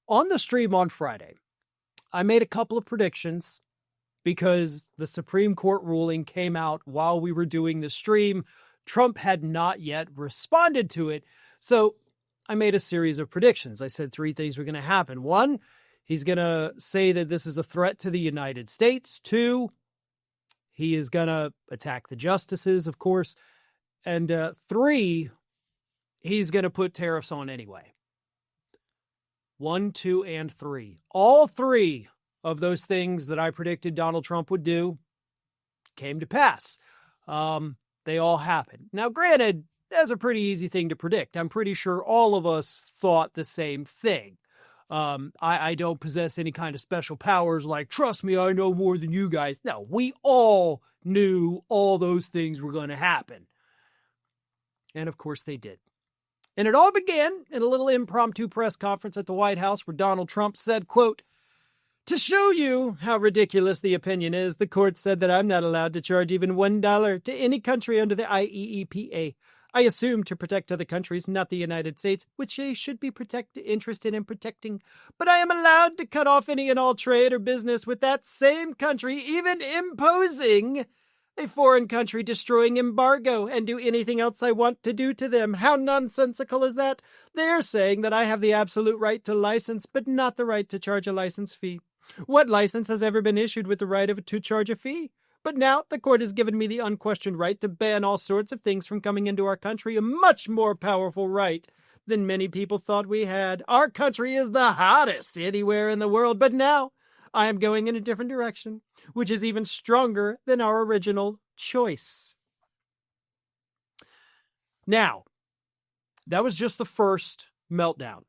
On the stream on Friday, I made a couple of predictions because the Supreme Court ruling came out while we were doing the stream. Trump had not yet responded to it. So I made a series of predictions. I said 3 things were going to happen. 1, he's going to say that this is a threat to the United States. 2, he is going to attack the justices, of course. And 3, he's going to put tariffs on anyway. 1, 2, and 3. All 3 of those things that I predicted Donald Trump would do came to pass. They all happened. Now, granted, that's a pretty easy thing to predict. I'm pretty sure all of us thought the same thing. I don't possess any kind of special powers like, trust me, I know more than you guys. No, we all knew all those things were going to happen. And of course they did. And it all began in a little impromptu press conference at the White House where Donald Trump said, quote, "To show you how ridiculous the opinion is, the court said that I'm not allowed to charge even $1 to any country under the IEEPA. I assume to protect other countries, not the United States, which they should be interested in protecting. But I am allowed to cut off any and all trade or business with that same country, even imposing a foreign country destroying embargo and do anything else I want to do to them. How nonsensical is that? They're saying that I have the absolute right to license, but not the right to charge a license fee. What license has ever been issued with the right to charge a fee? But now the court has given me the unquestioned right to ban all sorts of things from coming into our country, a much more powerful right than many people thought we had. Our country is the hottest anywhere in the world, but now I am going in a different direction, which is even stronger than our original choice." Now, that was just the first meltdown.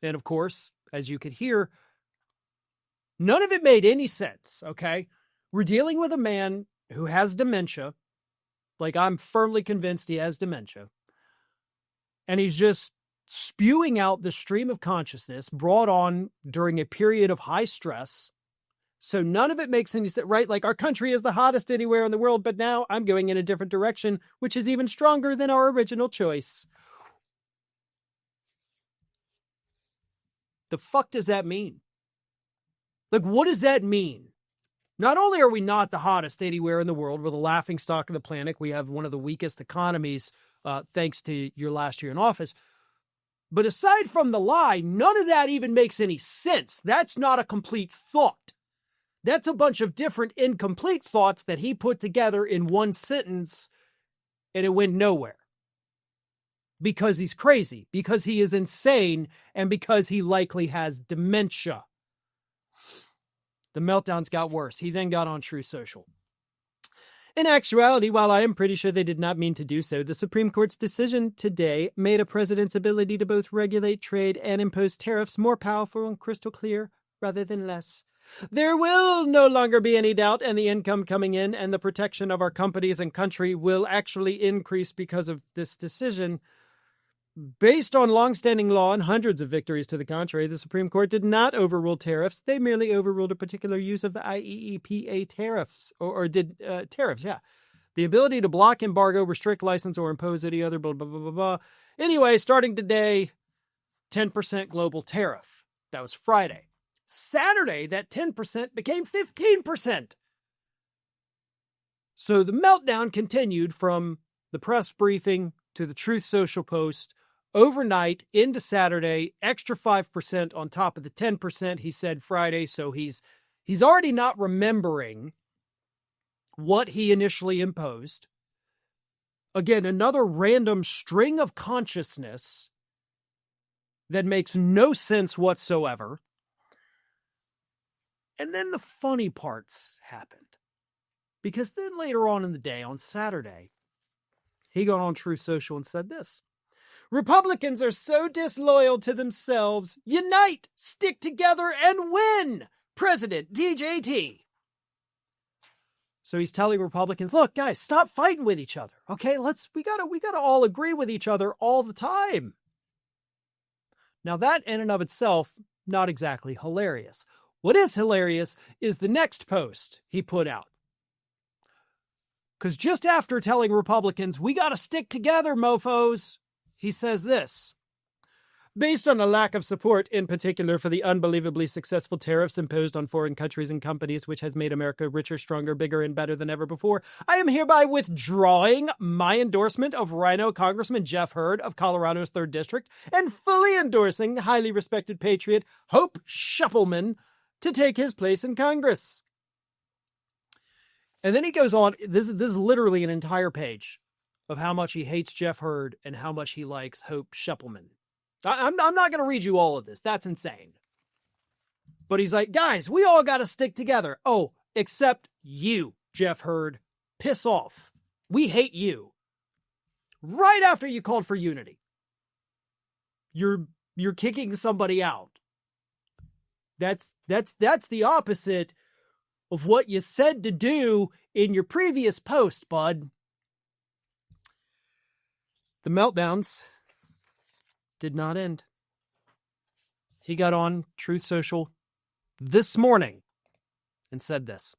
And of course, as you could hear, none of it made any sense, okay? We're dealing with a man who has dementia. Like, I'm firmly convinced he has dementia. And he's just spewing out the stream of consciousness brought on during a period of high stress. So none of it makes any sense, right? Like, our country is the hottest anywhere in the world, but now I'm going in a different direction, which is even stronger than our original choice. The fuck does that mean? Like, what does that mean? Not only are we not the hottest anywhere in the world, we're the laughingstock of the planet. We have one of the weakest economies, thanks to your last year in office. But aside from the lie, none of that even makes any sense. That's not a complete thought. That's a bunch of different incomplete thoughts that he put together in one sentence, and it went nowhere. Because he's crazy, because he is insane, and because he likely has dementia. The meltdowns got worse. He then got on True Social. In actuality, while I am pretty sure they did not mean to do so, the Supreme Court's decision today made a president's ability to both regulate trade and impose tariffs more powerful and crystal clear rather than less. There will no longer be any doubt, and the income coming in and the protection of our companies and country will actually increase because of this decision. Based on longstanding law and hundreds of victories to the contrary, the Supreme Court did not overrule tariffs. They merely overruled a particular use of the IEEPA tariffs, tariffs, yeah. The ability to block, embargo, restrict, license, or impose any other blah, blah, blah, blah, blah. Anyway, starting today, 10% global tariff. That was Friday. Saturday, that 10% became 15%. So the meltdown continued from the press briefing to the Truth Social post, overnight into Saturday, extra 5% on top of the 10% he said Friday. So he's already not remembering what he initially imposed. Again, another random string of consciousness that makes no sense whatsoever. And then the funny parts happened. Because then later on in the day, on Saturday, he got on Truth Social and said this: "Republicans are so disloyal to themselves. Unite, stick together, and win. President DJT." So he's telling Republicans, look, guys, stop fighting with each other. Okay, we gotta all agree with each other all the time. Now that in and of itself, not exactly hilarious. What is hilarious is the next post he put out. Because just after telling Republicans, we got to stick together, mofos, he says this: Based on a lack of support, in particular for the unbelievably successful tariffs imposed on foreign countries and companies, which has made America richer, stronger, bigger, and better than ever before, I am hereby withdrawing my endorsement of Rhino Congressman Jeff Hurd of Colorado's 3rd District and fully endorsing highly respected patriot Hope Shuppleman to take his place in Congress. And then he goes on, this is literally an entire page of how much he hates Jeff Hurd and how much he likes Hope Shuppleman. I'm not going to read you all of this. That's insane. But he's like, guys, we all got to stick together. Oh, except you, Jeff Hurd. Piss off. We hate you. Right after you called for unity. You're kicking somebody out. That's the opposite of what you said to do in your previous post, bud. The meltdowns did not end. He got on Truth Social this morning and said this.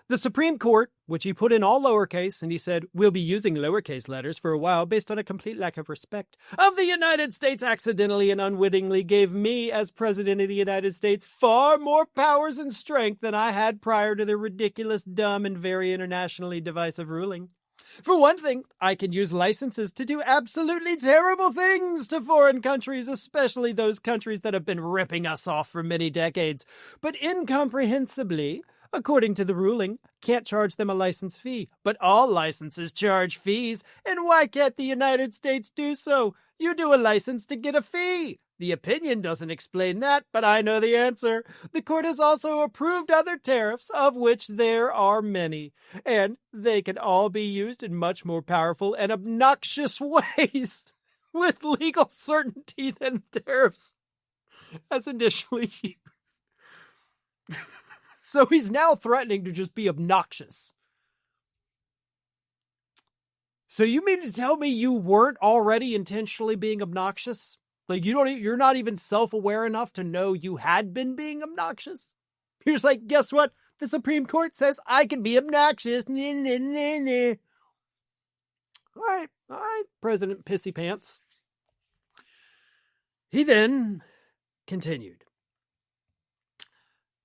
The Supreme Court, which he put in all lowercase, and he said, we'll be using lowercase letters for a while based on a complete lack of respect of the United States, accidentally and unwittingly gave me, as President of the United States, far more powers and strength than I had prior to the ridiculous, dumb, and very internationally divisive ruling. For one thing, I can use licenses to do absolutely terrible things to foreign countries, especially those countries that have been ripping us off for many decades. But incomprehensibly, according to the ruling, can't charge them a license fee. But all licenses charge fees, and why can't the United States do so? You do a license to get a fee. The opinion doesn't explain that, but I know the answer. The court has also approved other tariffs, of which there are many, and they can all be used in much more powerful and obnoxious ways with legal certainty than tariffs as initially used. So he's now threatening to just be obnoxious. So you mean to tell me you weren't already intentionally being obnoxious? Like you're not even self-aware enough to know you had been being obnoxious? You're just like, guess what? The Supreme Court says I can be obnoxious. All right, President Pissy Pants. He then continued.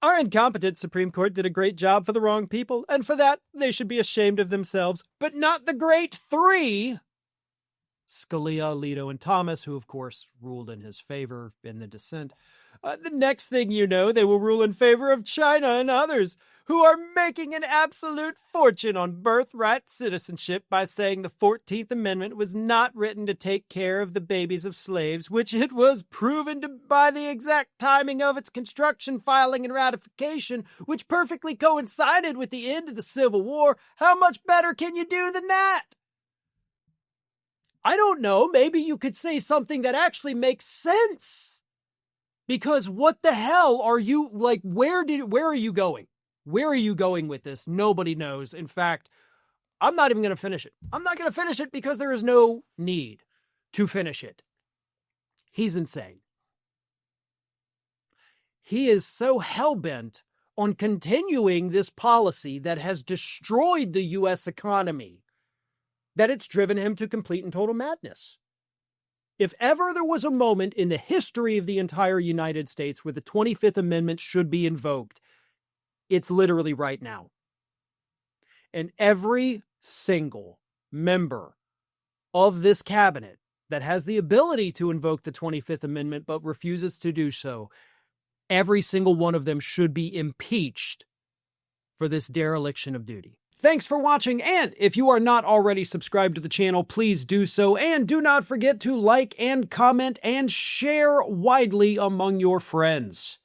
Our incompetent Supreme Court did a great job for the wrong people, and for that, they should be ashamed of themselves, but not the great three. Scalia, Alito, and Thomas, who of course ruled in his favor in the dissent. The next thing you know, they will rule in favor of China and others, who are making an absolute fortune on birthright citizenship by saying the 14th Amendment was not written to take care of the babies of slaves, which it was proven to by the exact timing of its construction, filing, and ratification, which perfectly coincided with the end of the Civil War. How much better can you do than that? I don't know. Maybe you could say something that actually makes sense. Because what the hell are you, like, where are you going? Where are you going with this? Nobody knows. In fact, I'm not even going to finish it. I'm not going to finish it because there is no need to finish it. He's insane. He is so hell-bent on continuing this policy that has destroyed the U.S. economy that it's driven him to complete and total madness. If ever there was a moment in the history of the entire United States where the 25th Amendment should be invoked, it's literally right now. And every single member of this cabinet that has the ability to invoke the 25th Amendment but refuses to do so, every single one of them should be impeached for this dereliction of duty. Thanks for watching, and if you are not already subscribed to the channel, please do so, and do not forget to like and comment and share widely among your friends.